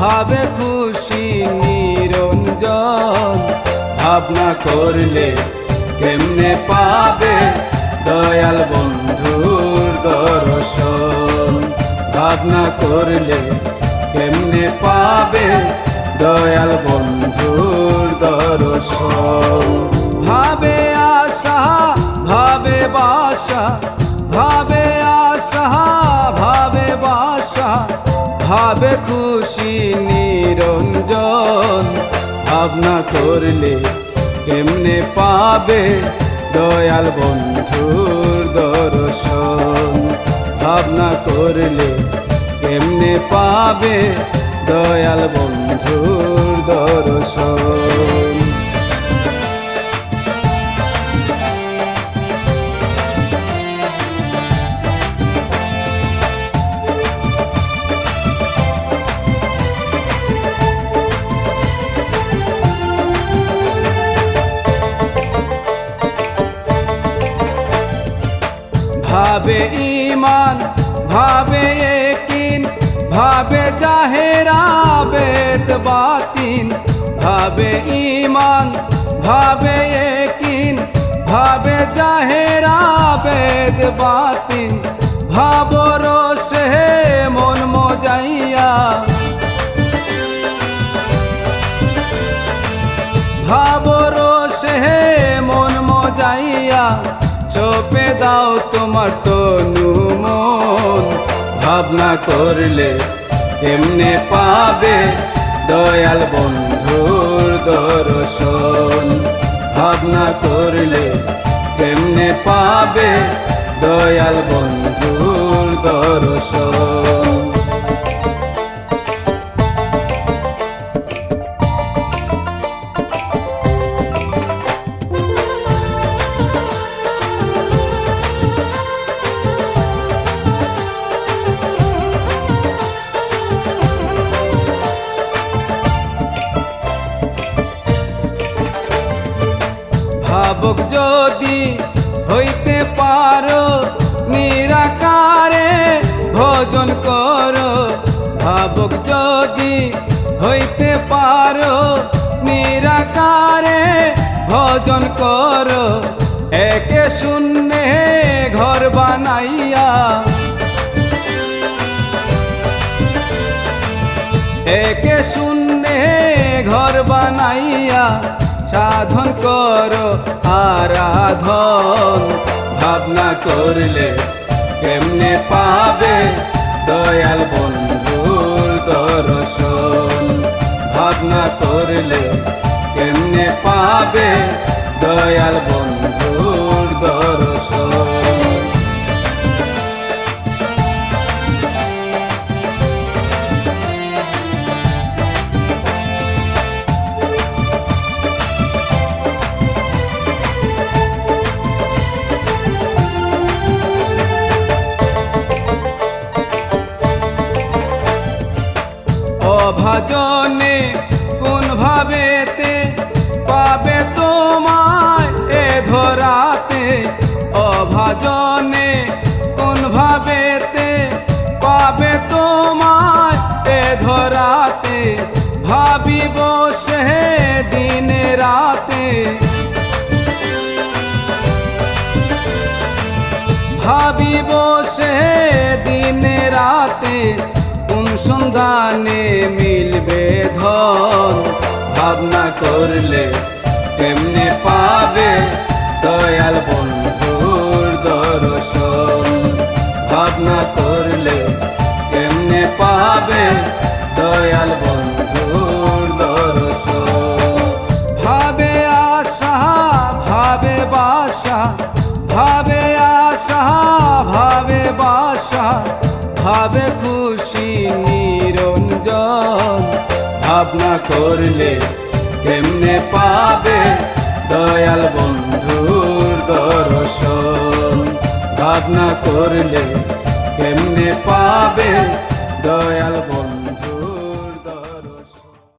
ভাবে খুশি নিরঞ্জন। ভাবনা করলে কেমনে পাবে দয়াল বন্ধুর দর্শন। ভাবনা করলে কেমনে পাবে দয়াল বন্ধুর দর্শন। ভাবে আশা ভাবে বাসা, ভাবে আশা ভাবে বাসা, ভাবে খুশি নিরঞ্জন। ভাবনা করলে কেমনে পাবে দয়াল বন্ধুর দর্শন। ভাবনা করলে কেমনে পাবে দয়াল বন্ধুর দর্শন। ভাবে ঈমান ভাবে ইয়াকিন, ভাবে জাহেরা বেদ বাতিন। ভাবে ঈমান ভাবে ইয়াকিন, ভাবে জাহেরা বেদ বাতিন। ভাবো রোশে মন মজাইয়া, ভাবো রোশে মন মজাইয়া। চোপে দাও তোমার তনু মন। ভাবনা করলে কেমনে পাবে দয়াল বন্ধুর দর্শন। ভাবনা করলে কেমনে পাবে দয়াল বন্ধুর দর্শন। ভাবক যদি হইতে পারো নিরাকারে ভজন করো। ভাবক যদি হইতে পারো নিরাকারে ভজন করো। একে শূন্যে ঘর বানাইয়া, একে শূন্যে ঘর বানাইয়া। সাধন করো আরাধন। ভাবনা করলে কেমনে পাবে দয়াল বন্ধুর দর্শন। ভাবনা করলে কেমনে পাবে দয়াল বন্ধুর দর্শন। অভাজনে কোন ভাবেতে পাবে তোমায় এ ধরাতে। অভাজনে কোন ভাবেতে পাবে তোমায় এ ধরাতে। ভাবি বসে দিনে রাতে, ভাবি বসে দিনে রাতে। কোন সন্ধানে মিলবে ধন। ভাবনা করলে কেমনে পাবে দয়াল বন্ধুর দর্শন। ভাবনা করলে কেমনে পাবে দয়াল বন্ধুর দর্শন। ভাবে আশা ভাবে বাসা, ভাবে আশা ভাবে বাসা, ভাবে খুশি নিরঞ্জন। ভাবনা করলে কেমনে পাবে দয়াল বন্ধুর দর্শন। ভাবনা করলে কেমনে পাবে দয়াল